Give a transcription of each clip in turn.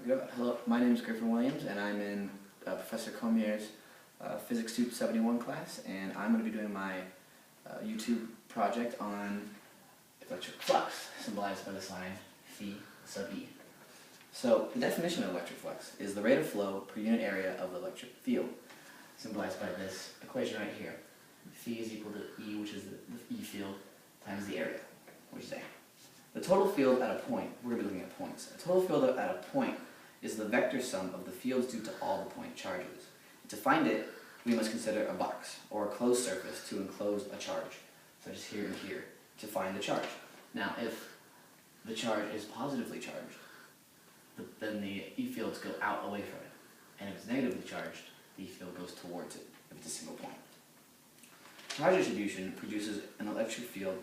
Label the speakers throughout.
Speaker 1: Hello, my name is Griffin Williams, and I'm in Professor Comier's Physics 271 class, and I'm going to be doing my YouTube project on electric flux, symbolized by the sign phi sub e. So, the definition of electric flux is the rate of flow per unit area of the electric field, symbolized by this equation right here. Phi is equal to E, which is the E field, times the area, which is A. The total field at a point, we're going to be looking at points. A total field at a point is the vector sum of the fields due to all the point charges. To find it, we must consider a box, or a closed surface to enclose a charge, such as here and here, to find the charge. Now, if the charge is positively charged, then the E fields go out away from it. And if it's negatively charged, the E field goes towards it, if it's a single point. Charge distribution produces an electric field,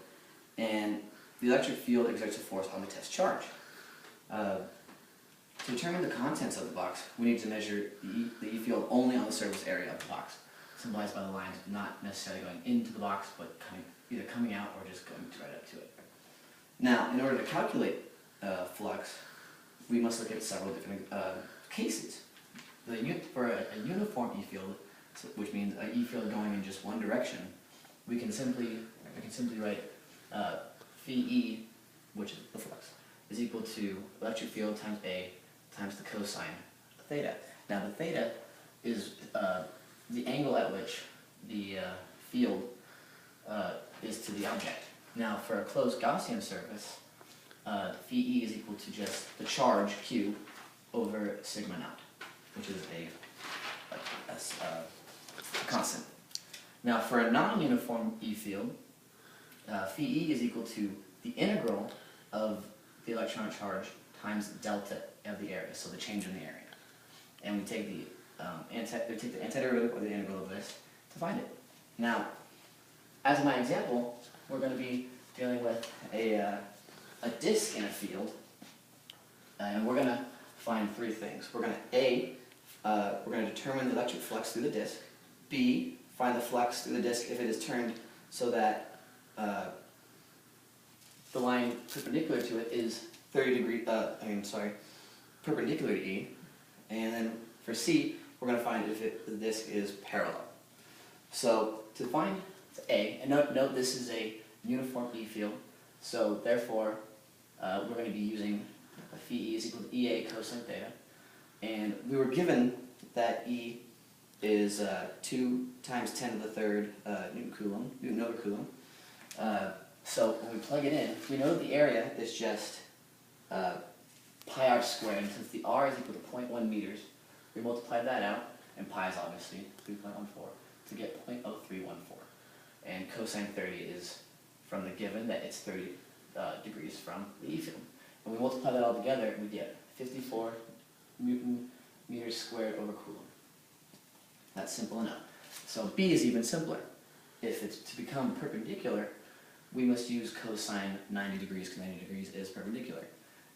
Speaker 1: and the electric field exerts a force on the test charge. To determine the contents of the box, we need to measure the E field only on the surface area of the box, symbolized by the lines not necessarily going into the box, but either coming out or just going right up to it. Now, in order to calculate flux, we must look at several different cases. For a uniform E field, which means an E field going in just one direction, we can simply write phi E, which is the flux, is equal to electric field times A times the cosine theta. Now the theta is the angle at which the field is to the object. Now for a closed Gaussian surface, phi E is equal to just the charge Q over sigma naught, which is a constant. Now for a non-uniform E field, phi E is equal to the integral of the electron charge times delta of the area, so the change in the area. And we take the antiderivative or the integral of this to find it. Now, as my example, we're going to be dealing with a disk in a field, and we're going to find three things. We're going to we're going to determine the electric flux through the disk. B, find the flux through the disk if it is turned so that the line perpendicular to it is perpendicular to E. And then for C, we're going to find if the disk is parallel. So to find A, and note this is a uniform E field, so therefore we're going to be using phi E is equal to EA cosine theta. And we were given that E is 2 times 10 to the third Newton over Coulomb. So when we plug it in, we know that the area is just pi r squared, and since the r is equal to 0.1 meters, we multiply that out, and pi is obviously 3.14, to get 0.0314. And cosine 30 is from the given that it's 30 degrees from the E field. And we multiply that all together, and we get 54 Newton meters squared over Coulomb. That's simple enough. So B is even simpler. If it's to become perpendicular, we must use cosine 90 degrees, because 90 degrees is perpendicular.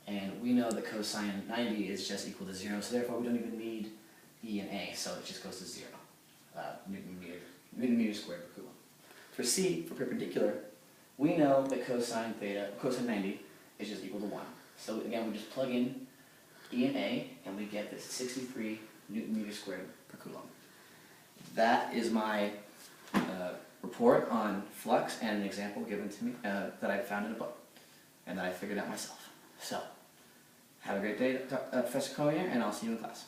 Speaker 1: And we know that cosine 90 is just equal to 0, so therefore we don't even need E and A, so it just goes to 0. Newton meter squared per Coulomb. For C, for perpendicular, we know that cosine 90 is just equal to 1. So again, we just plug in E and A, and we get this 63 Newton meter squared per Coulomb. That is my report on flux and an example given to me that I found in a book and that I figured out myself. So, have a great day, Professor Comier, and I'll see you in class.